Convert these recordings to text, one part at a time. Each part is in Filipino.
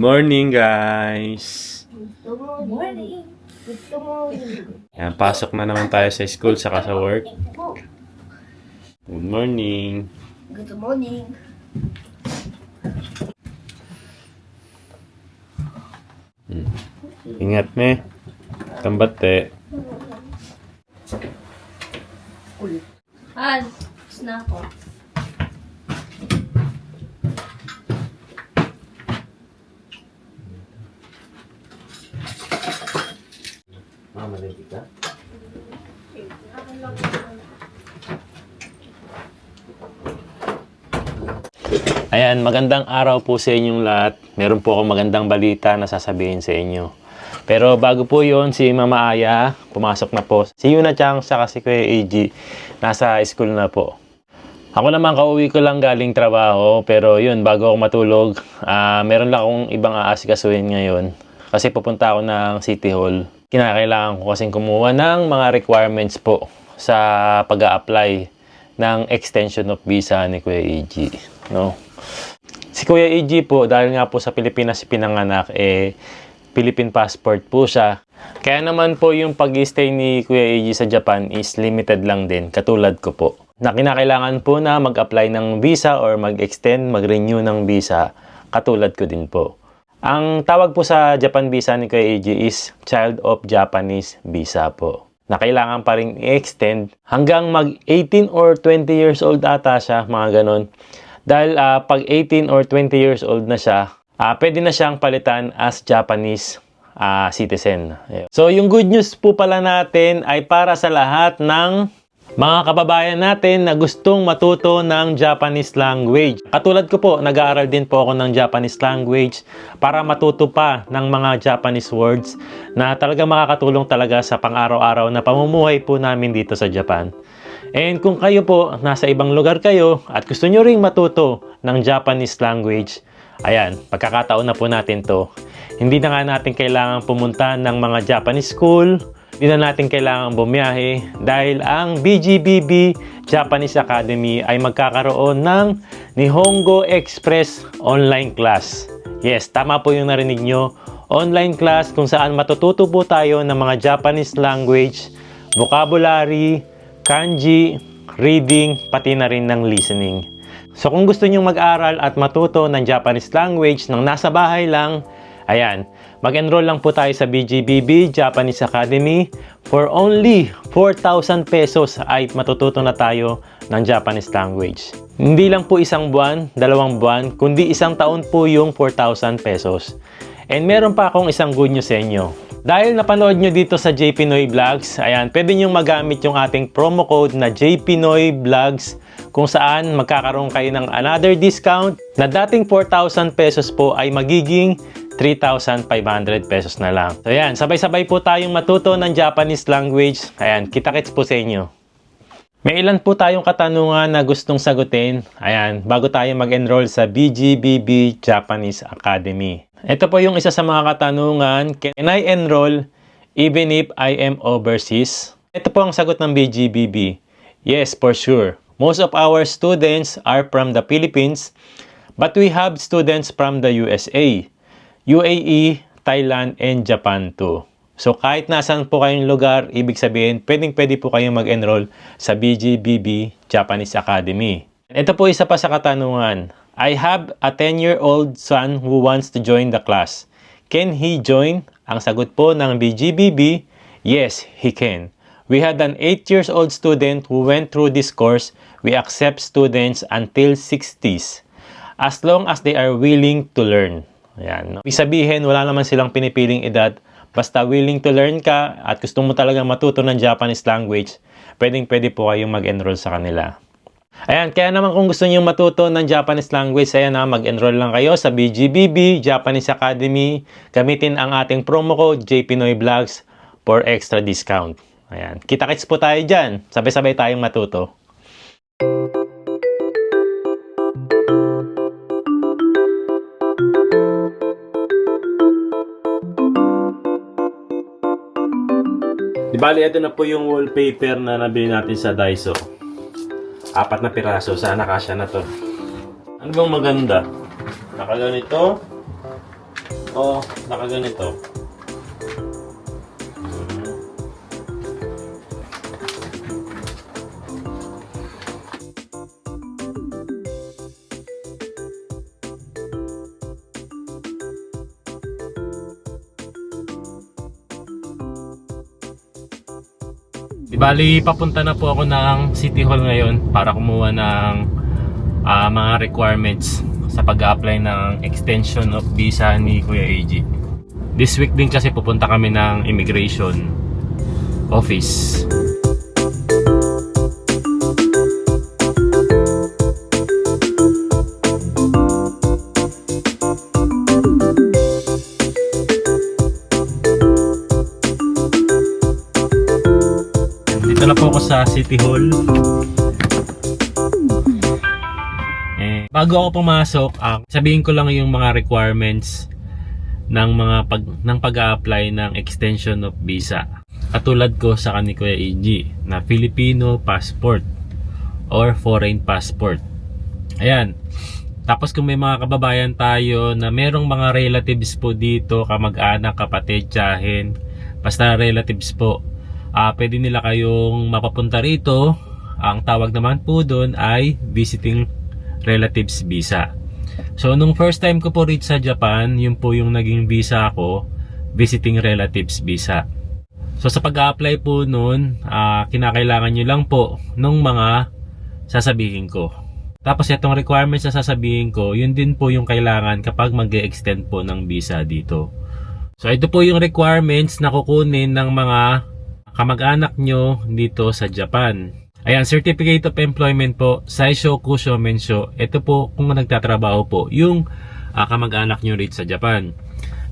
morning, guys! Good morning. Good morning. Yan, pasok na naman tayo sa school saka sa work. Good morning! Good morning. Ingat, me. Tambate. Han, na ako. Mama, ready ka? Ayan, magandang araw po sa inyong lahat. Meron po akong magandang balita na sasabihin sa inyo. Pero bago po yon, si Mama Aya, pumasok na po. Si Yuna Chang, saka si Kuya AG, nasa school na po. Ako naman, kauwi ko lang galing trabaho. Pero yun, bago ako matulog, meron lang akong ibang aasikasuhin ngayon. Kasi pupunta ako ng City Hall. Kinakailangan ko kasing kumuha ng mga requirements po sa pag-a-apply ng extension of visa ni Kuya AG. No? Si Kuya AG po, dahil nga po sa Pilipinas pinanganak, Philippine passport po siya. Kaya naman po yung pag-stay ni Kuya AG sa Japan is limited lang din, katulad ko po. Na kinakailangan po na mag-apply ng visa or mag-extend, mag-renew ng visa, katulad ko din po. Ang tawag po sa Japan visa ni Kuya AG is Child of Japanese Visa po. Na kailangan pa rin i-extend hanggang mag 18 or 20 years old ata siya, mga ganon. Dahil pag 18 or 20 years old na siya, pwede na siyang palitan as Japanese citizen. So yung good news po pala natin ay para sa lahat ng mga kababayan natin na gustong matuto ng Japanese language. Katulad ko po, nag-aaral din po ako ng Japanese language para matuto pa ng mga Japanese words na talagang makakatulong talaga sa pang-araw-araw na pamumuhay po namin dito sa Japan. And kung kayo po, nasa ibang lugar kayo at gusto nyo ring matuto ng Japanese language, ayan, pagkakataon na po natin to. Hindi na nga natin kailangan pumunta ng mga Japanese school, hindi na natin kailangan bumiyahe dahil ang BGBB Japanese Academy ay magkakaroon ng Nihongo Express online class. Yes, tama po yung narinig nyo. Online class kung saan matututo po tayo ng mga Japanese language, vocabulary, kanji, reading, pati na rin ng listening. So kung gusto nyo mag-aral at matuto ng Japanese language nang nasa bahay lang, ayan, mag-enroll lang po tayo sa BGBB Japanese Academy. For only 4,000 pesos ay matututo na tayo ng Japanese language. Hindi lang po isang buwan, 2 buwan, kundi isang taon po yung 4,000 pesos. And meron pa akong isang good news sa inyo. Dahil napanood nyo dito sa JPinoy Vlogs, ayan, pwede nyo magamit yung ating promo code na JPinoy Vlogs kung saan magkakaroon kayo ng another discount na dating 4,000 pesos po ay magiging 3,500 pesos na lang. So ayan, sabay-sabay po tayong matuto ng Japanese language. Ayan, kita-kits po sa inyo. May ilan po tayong katanungan na gustong sagutin. Ayan, bago tayo mag-enroll sa BGBB Japanese Academy. Ito po yung isa sa mga katanungan. Can I enroll even if I am overseas? Ito po ang sagot ng BGBB. Yes, for sure. Most of our students are from the Philippines, but we have students from the USA, UAE, Thailand, and Japan too. So kahit nasaan po kayong lugar, ibig sabihin, pwedeng-pwede po kayong mag-enroll sa BGBB Japanese Academy. Ito po isa pa sa katanungan. I have a 10-year-old son who wants to join the class. Can he join? Ang sagot po ng BGBB, yes, he can. We had an 8-year-old student who went through this course. We accept students until 60s as long as they are willing to learn. Ayan. Ibig sabihin, wala naman silang pinipiling edad. Basta willing to learn ka at gusto mo talagang matuto ng Japanese language, pwedeng-pwede po kayong mag-enroll sa kanila. Ayan, kaya naman kung gusto niyo matuto ng Japanese language, ayan na, mag-enroll lang kayo sa BGBB Japanese Academy. Gamitin ang ating promo code JPinoy Vlogs for extra discount. Ayan, kita-kits po tayo dyan. Sabay-sabay tayong matuto. Di bali, ito na po yung wallpaper na nabili natin sa Daiso. 4 na piraso. Sana kasya na to. Ano bang maganda? Nakaganito. o nakaganito. Bali, papunta na po ako ng City Hall ngayon para kumuha ng mga requirements sa pag-apply ng extension of visa ni Kuya AG. This week din kasi pupunta kami ng immigration office. Dito na po ako sa City Hall. Bago ako pumasok, sabihin ko lang yung mga requirements ng pag-a-apply ng extension of visa. Katulad ko sa ni Kuya AG na Filipino passport or foreign passport. Ayan. Tapos kung may mga kababayan tayo na merong mga relatives po dito, kamag-anak, kapatid, tiyahin, basta relatives po, pwede nila kayong mapapunta rito. Ang tawag naman po doon ay visiting relatives visa. So nung first time ko po rito sa Japan, yun po yung naging visa ko, visiting relatives visa. So sa pag-a-apply po noon, kinakailangan nyo lang po nung mga sasabihin ko. Tapos itong requirements na sasabihin ko, yun din po yung kailangan kapag mag-e-extend po ng visa dito. So ito po yung requirements na kukunin ng mga kamag-anak nyo dito sa Japan. Ayan, Certificate of Employment po, Saishoku Shomensho. Ito po kung nagtatrabaho po yung kamag-anak nyo rito sa Japan.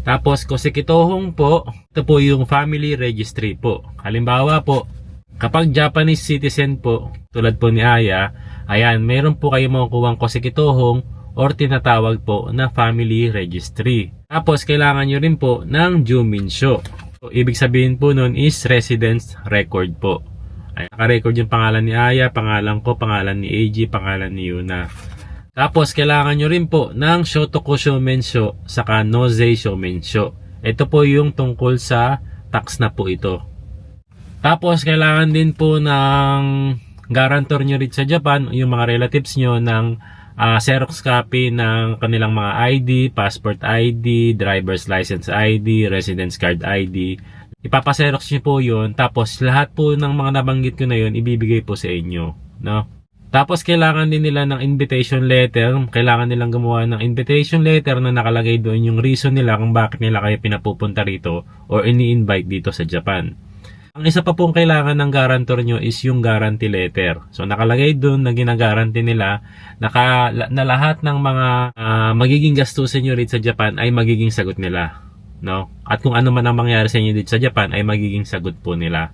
Tapos Kosekitohong po, ito po yung family registry po. Halimbawa po, kapag Japanese citizen po, tulad po ni Aya, ayan, meron po kayo makukuhang Kosekitohong or tinatawag po na family registry. Tapos kailangan nyo rin po ng Juminsho. So, ibig sabihin po nun is residence record po. Ay, naka-record yung pangalan ni Aya, pangalan ko, pangalan ni AG, pangalan ni Yuna. Tapos kailangan nyo rin po ng Shotoku Shomensho saka Nozei Shomensho. Ito po yung tungkol sa tax na po ito. Tapos kailangan din po ng guarantor nyo rin sa Japan, yung mga relatives nyo, ng Xerox copy ng kanilang mga ID, passport ID, driver's license ID, residence card ID. Ipapaserox nyo po yun. Tapos lahat po ng mga nabanggit ko na yun, ibibigay po sa inyo. No? Tapos kailangan din nila ng invitation letter. Kailangan nilang gumawa ng invitation letter na nakalagay doon yung reason nila kung bakit nila kayo pinapupunta rito or ini-invite dito sa Japan. Ang isa pa pong kailangan ng guarantor nyo is yung guarantee letter. So nakalagay doon na ginagaranti nila na lahat ng mga magiging gastusin nyo rito sa Japan ay magiging sagot nila. No? At kung ano man ang mangyari sa inyo dito sa Japan ay magiging sagot po nila.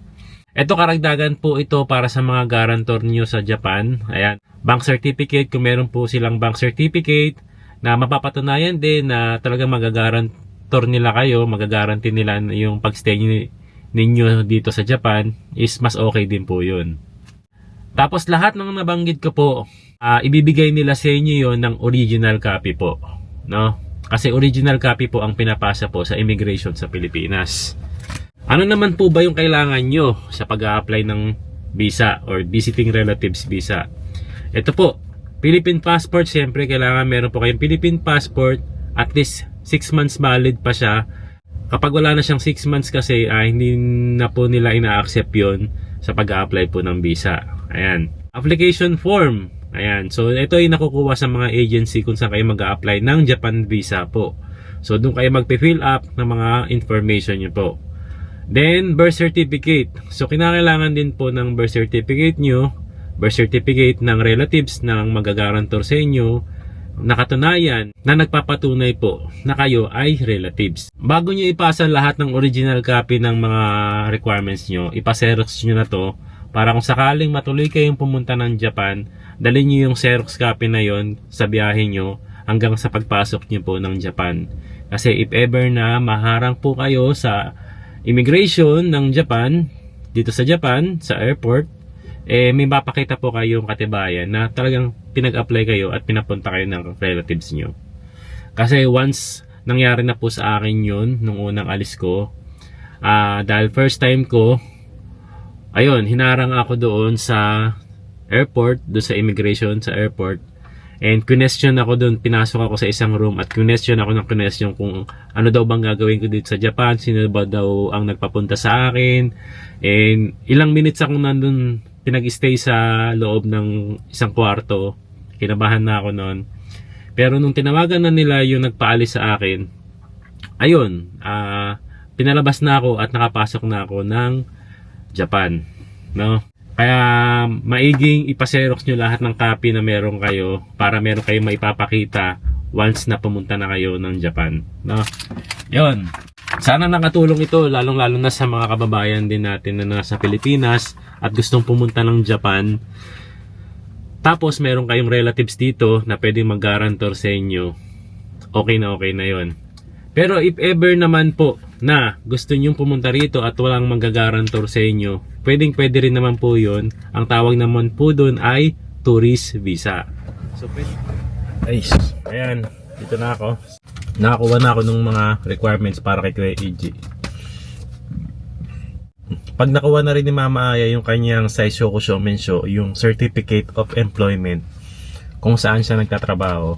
Ito, karagdagan po ito para sa mga guarantor niyo sa Japan. Ayan, bank certificate, kung meron po silang bank certificate na mapapatunayan din na talagang magagarantor nila kayo, magagaranti nila yung pagstay ninyo dito sa Japan, is mas okay din po yun. Tapos lahat ng nabanggit ko po, ibibigay nila sa inyo yon ng original copy po. No? Kasi original copy po ang pinapasa po sa immigration sa Pilipinas. Ano naman po ba yung kailangan nyo sa pag-a-apply ng visa or visiting relatives visa? Ito po, Philippine passport. Siyempre kailangan meron po kayong Philippine passport, at least 6 months valid pa siya. Kapag wala na siyang 6 months kasi, hindi na po nila ina-accept yon sa pag-a-apply po ng visa. Ayan, application form. Ayan, so ito ay nakukuha sa mga agency kung saan kayo mag-a-apply ng Japan visa po. So doon kayo mag-fill up ng mga information nyo po. Then birth certificate. So kinakailangan din po ng birth certificate nyo, birth certificate ng relatives ng magagarantor sa inyo, nakatunayan na nagpapatunay po na kayo ay relatives. Bago nyo ipasa lahat ng original copy ng mga requirements nyo, ipaserox nyo na to para kung sakaling matuloy kayong pumunta ng Japan, dalhin nyo yung Xerox copy na yon sa biyahe nyo hanggang sa pagpasok nyo po ng Japan. Kasi if ever na maharang po kayo sa immigration ng Japan, dito sa Japan, sa airport, may mapakita po kayong katibayan na talagang pinag-apply kayo at pinapunta kayo ng relatives nyo. Kasi once nangyari na po sa akin yun nung unang alis ko. Dahil first time ko, ayun, hinarang ako doon sa airport, doon sa immigration sa airport. And question ako doon, pinasok ako sa isang room at question ako ng question kung ano daw bang gagawin ko dito sa Japan, sino ba daw ang nagpapunta sa akin. And ilang minutes ako nandun pinag-stay sa loob ng isang kwarto. Kinabahan na ako noon. Pero nung tinawagan na nila yung nagpaalis sa akin, ayun, pinalabas na ako at nakapasok na ako ng Japan, no? Kaya maiging ipaserox nyo lahat ng copy na meron kayo para meron kayong maipapakita once na pumunta na kayo ng Japan, no? Yun. Sana nakatulong ito lalong-lalo na sa mga kababayan din natin na nasa Pilipinas at gustong pumunta ng Japan. Tapos meron kayong relatives dito na pwedeng mag-guarantor sa inyo. Okay na yun. Pero if ever naman po na gusto nyong pumunta rito at walang mag-guarantor sa inyo, pwede rin naman po yun. Ang tawag naman po doon ay tourist visa. So, ayos. Ayan, dito na ako. Nakakuha na ako ng mga requirements para kay Kuya EG. Pag nakuha na rin ni Mama Aya yung kanyang Saishoku Shomensho, yung Certificate of Employment, kung saan siya nagtatrabaho,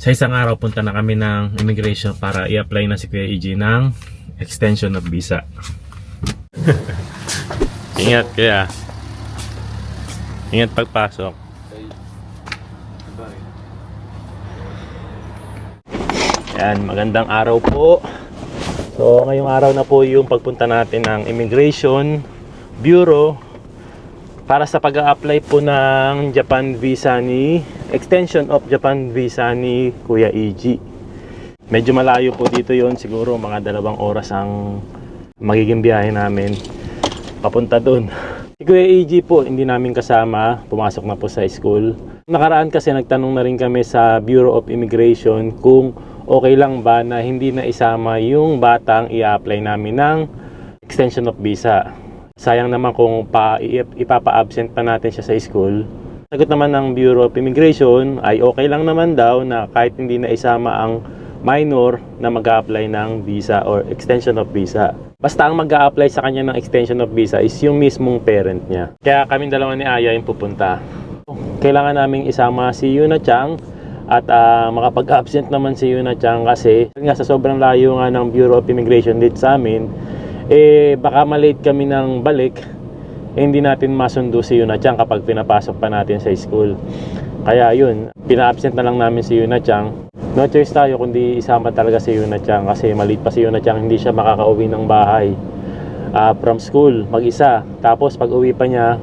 sa isang araw punta na kami ng immigration para i-apply na si Kuya EG ng extension of visa. Ingat kaya. Ingat pagpasok. Yan, magandang araw po. So ngayong araw na po yung pagpunta natin ng Immigration Bureau para sa pag-a-apply po ng Japan visa ni extension of Japan visa ni Kuya EG. Medyo malayo po dito yon, siguro mga 2 oras ang magiging biyahe namin papunta doon. Si Kuya EG po hindi namin kasama, pumasok na po sa school. Nakaraan kasi nagtanong na rin kami sa Bureau of Immigration kung okay lang ba na hindi na isama yung batang i-apply namin ng extension of visa. Sayang naman kung ipapa-absent pa natin siya sa school. Sagot naman ng Bureau of Immigration ay okay lang naman daw na kahit hindi na isama ang minor na mag-a-apply ng visa or extension of visa. Basta ang mag-a-apply sa kanya ng extension of visa is yung mismong parent niya. Kaya kaming dalawa ni Aya yung pupunta. Kailangan naming isama si Yuna Chang at makapag-absent naman si Yuna Chang kasi nga sa sobrang layo nga ng Bureau of Immigration dito sa amin, baka malate kami ng balik, hindi natin masundo si Yuna Chang kapag pinapasok pa natin sa school. Kaya yun, pina-absent na lang namin si Yuna Chang. No choice tayo kundi isama talaga si Yuna Chang kasi malate pa si Yuna Chang, hindi siya makakauwi ng bahay from school mag-isa. Tapos pag uwi pa niya,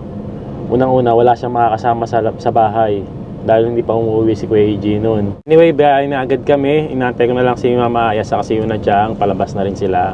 unang-una wala siyang makakasama sa bahay dahil hindi pa umuwi si Kuya EG noon. Anyway, biyahe na agad kami. Inantay ko na lang si Mama Aya sa si Yuna Chang, palabas na rin sila.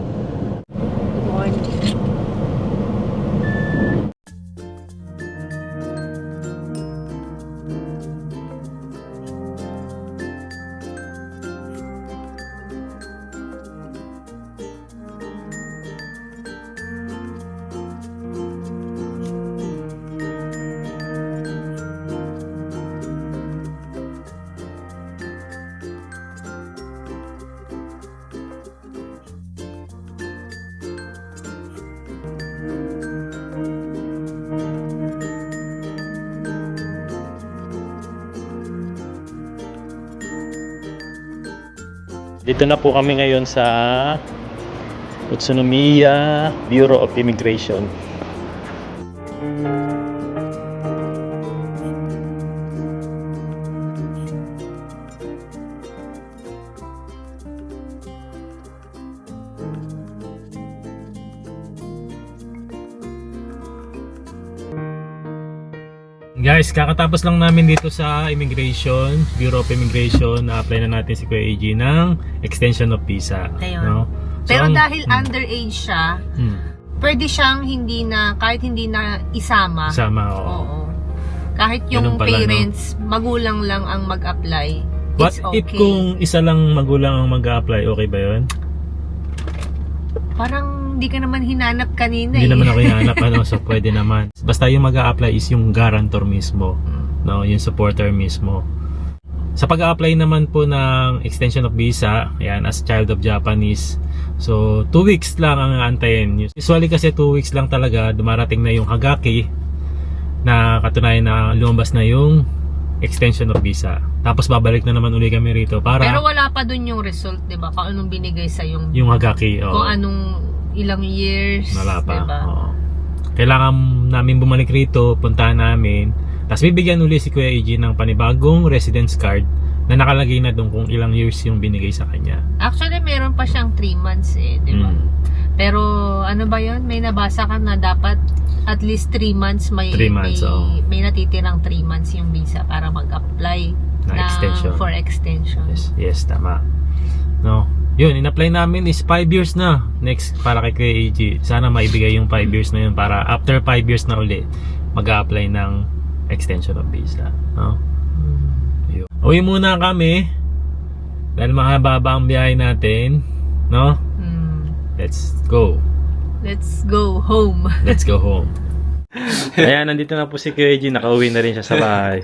Dito na po kami ngayon sa Utsunomiya Bureau of Immigration. Guys, kakatapos lang namin dito sa Immigration, Bureau of Immigration, na-apply na natin si Kuya EG ng extension of visa. Ayun. No? So, Pero dahil underage siya, pwede siyang kahit hindi na isama. Sama, oo. Oo. Kahit yung Ganun pala, parents, magulang lang ang mag-apply. What It's okay. if kung isa lang magulang ang mag-a-apply, okay ba yun? Parang hindi ka naman hinanap kanina Hindi eh. naman ako hinanap, so pwede naman. Basta yung mag-a-apply is yung guarantor mismo, no? Yung supporter mismo. Sa pag-apply naman po ng extension of visa, ayan, as child of Japanese, so 2 weeks lang ang aantayin. Usually kasi 2 weeks lang talaga, dumarating na yung Hagaki na katunayan na lumabas na yung extension of visa. Tapos babalik na naman uli kami rito para Pero wala pa dun yung result, di ba? Kung anong binigay sa yung Hagaki. kung anong ilang years, Wala pa. di ba? Oo. Kailangan namin bumalik rito, puntahan namin. Tapos bibigyan uli si Kuya AJ ng panibagong residence card na nakalagay na doon kung ilang years yung binigay sa kanya. Actually, meron pa siyang 3 months eh, di ba? Pero ano ba yun? May nabasa ka na dapat at least 3 months may 3 months, may natitirang 3 months yung visa para mag-apply Na extension. for extension. Yes, tama. No. Yun, in-apply namin is 5 years na. Next, para kay Kuya AJ. Sana maibigay yung 5 years na yun para after 5 years na uli, mag-apply ng extension of visa. No? Yun. Uwi muna kami dahil mahaba ang biyahe natin. No? Let's go. Let's go home. Let's go home. Ayan, nandito na po si Kuya AJ. Nakauwi na rin siya sa bahay.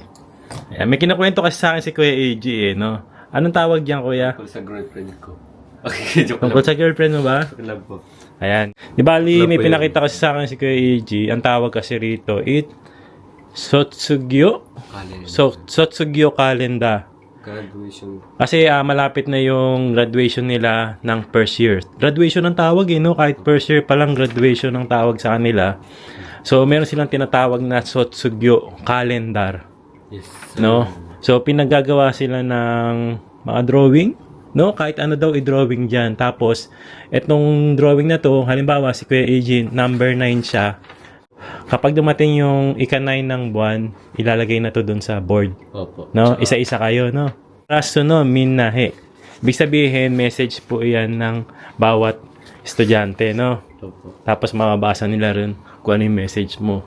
Ayan, may kinukwento kasi sa akin si Kuya AJ eh, no? Anong tawag diyan, Kuya? Tungkol sa girlfriend ko. Okay, joke Tungkol lang. sa girlfriend mo ba? Joke lang po. Ayan. Di bali, Wala may po pinakita kasi sa akin si Kuya AJ. Ang tawag kasi rito, Sotsugyo? Sotsugyo Kalenda. Graduation. Kasi malapit na yung graduation nila ng first year. Graduation ang tawag eh, no? Kahit first year pa lang graduation ang tawag sa kanila. So, meron silang tinatawag na Sotsugyo Calendar. Yes. No? So, pinagagawa sila ng mga drawing. No? Kahit ano daw i-drawing dyan. Tapos, etong drawing na to, halimbawa si Kuya AJ, number 9 siya. Kapag dumating yung ika-9 ng buwan, ilalagay na to dun sa board. Opo. No? Tsaka- Isa-isa kayo, no? Raso no, minnahe. Ibig sabihin, message po yan ng bawat estudyante, no? Opo. Tapos mababasa nila rin kung ano yung message mo.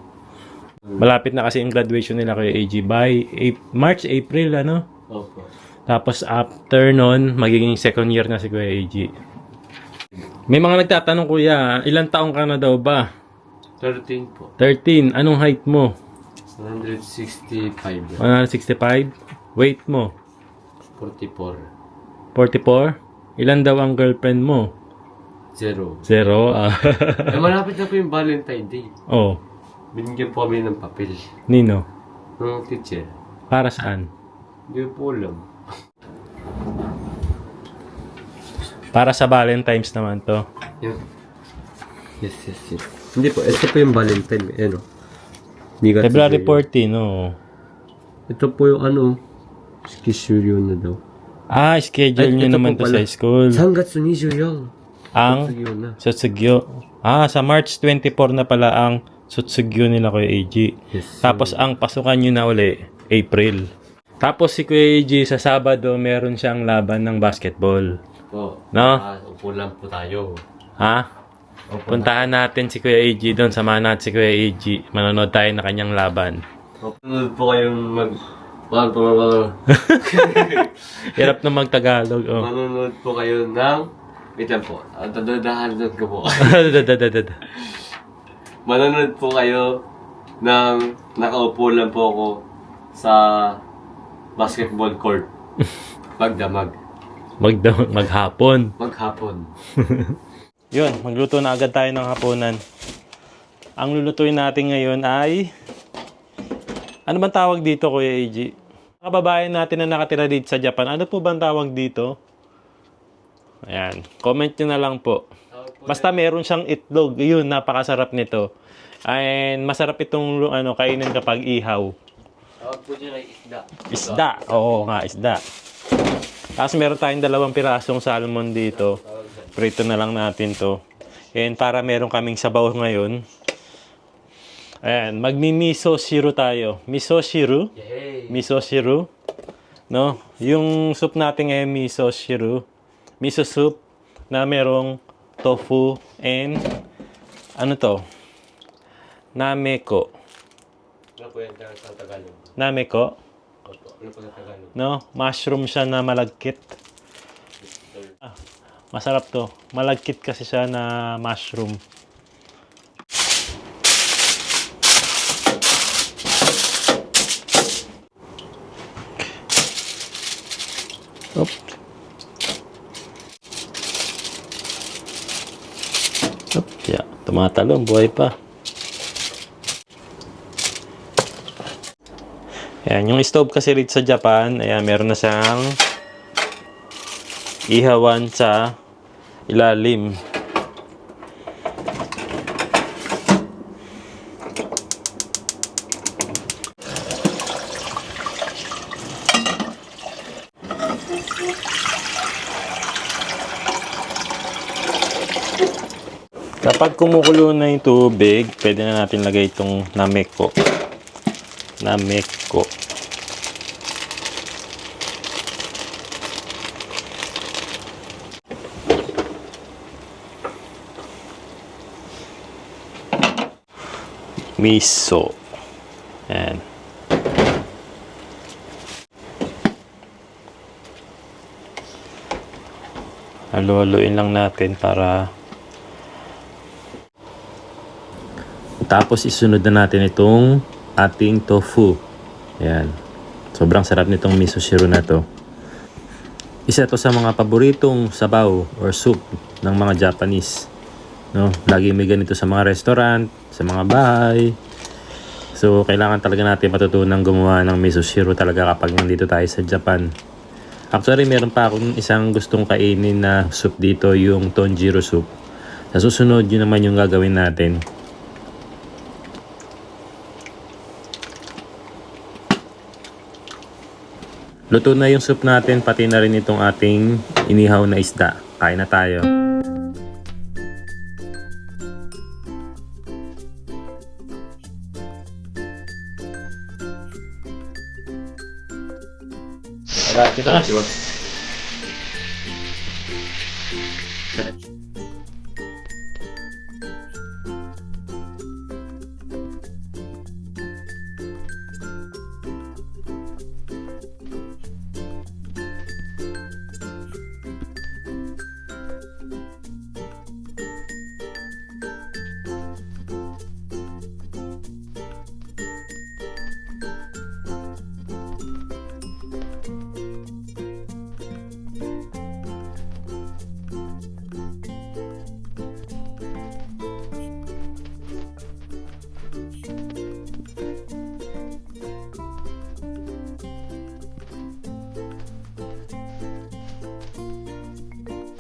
Malapit na kasi yung graduation nila kay AG by March, April, ano? Opo. Tapos after nun, magiging second year na si Kuya AG. May mga nagtatanong, Kuya, ilang taong ka na daw ba? 13 po. 13. Anong height mo? 165. 165? Weight mo? 44. 44? Ilan daw ang girlfriend mo? 0. 0? Eh, malapit na po yung Valentine Day. Oh, Binigyan po kami ng papel. Nino? Ng teacher. Para saan? Hindi ko po alam. Para sa Valentine's naman to. Yun. Yes. Hindi po. Ito po yung Valentine. Ano? February 14, no? Ito po yung ano. Schedule na daw. Ah, schedule Ay, nyo ito naman po to sa pala. school. Sangatsu Nishuyang. Ang na. Sotsugyo. Ah, sa March 24 na pala ang Sotsugyo nila Kuya AG. Yes. Tapos ang pasukan nyo na uli, April. Tapos si Kuya AG sa Sabado, meron siyang laban ng basketball. Po. No? Upo lang po tayo. Ha? Puntahan natin si Kuya AG doon. Samahan natin si Kuya AG. Manonood tayo na kanyang laban. Manonood po kayong Hirap na mag-Tagalog. Oh. Manonood po kayo ng... Wait lang po. Dadadahanan ko po. Manonood po kayo ng... Nakaupo lang po ako sa basketball court. Magdamag. Maghapon. Maghapon. Yun, magluto na agad tayo ng hapunan. Ang lulutuin natin ngayon ay... Ano bang tawag dito, Kuya AG? Kababayan natin na nakatira dito sa Japan, ano po bang tawag dito? Ayan, comment nyo na lang po. Basta meron siyang itlog, yun, napakasarap nito. And masarap itong kainin kapag ihaw. Tawag po dyan ay isda. Isda, oo nga, isda. Tapos meron tayong 2 pirasong salmon dito. Prito na lang natin to. And para meron kaming sabaw ngayon. Ayan, magmi-miso shiru tayo. Miso shiru? Yay! Miso shiru. No? Yung soup natin ay miso shiru. Miso soup na merong tofu and ano to? Nameko. Ano po yan sa Tagalog? Nameko? Opo. Ano po sa Tagalog? No? Mushroom siya na malagkit. Masarap to. Malagkit kasi siya na mushroom. Op. Op. Yeah. Tumatalon. Buhay pa. Ayan. Yung stove kasi rito sa Japan, ayan, meron na siyang ihawan sa ilalim. Kapag kumukulo na yung tubig, pwede na natin lagay itong nameko. Nameko. Miso. Ayan. Halo-haloin lang natin para tapos isunod na natin itong ating tofu. Ayan. Sobrang sarap nitong miso shiro na to. Isa to sa mga paboritong sabaw or soup ng mga Japanese. No? Lagi may ganito sa mga restaurant, sa mga bahay. So, kailangan talaga natin matutunan gumawa ng miso shiro talaga kapag nandito tayo sa Japan. Actually, meron pa akong isang gustong kainin na soup dito, yung tonjiro soup. Sa susunod, yun naman yung gagawin natin. Luto na yung soup natin, pati na rin itong ating inihaw na isda. Kain na tayo. Tara, kita.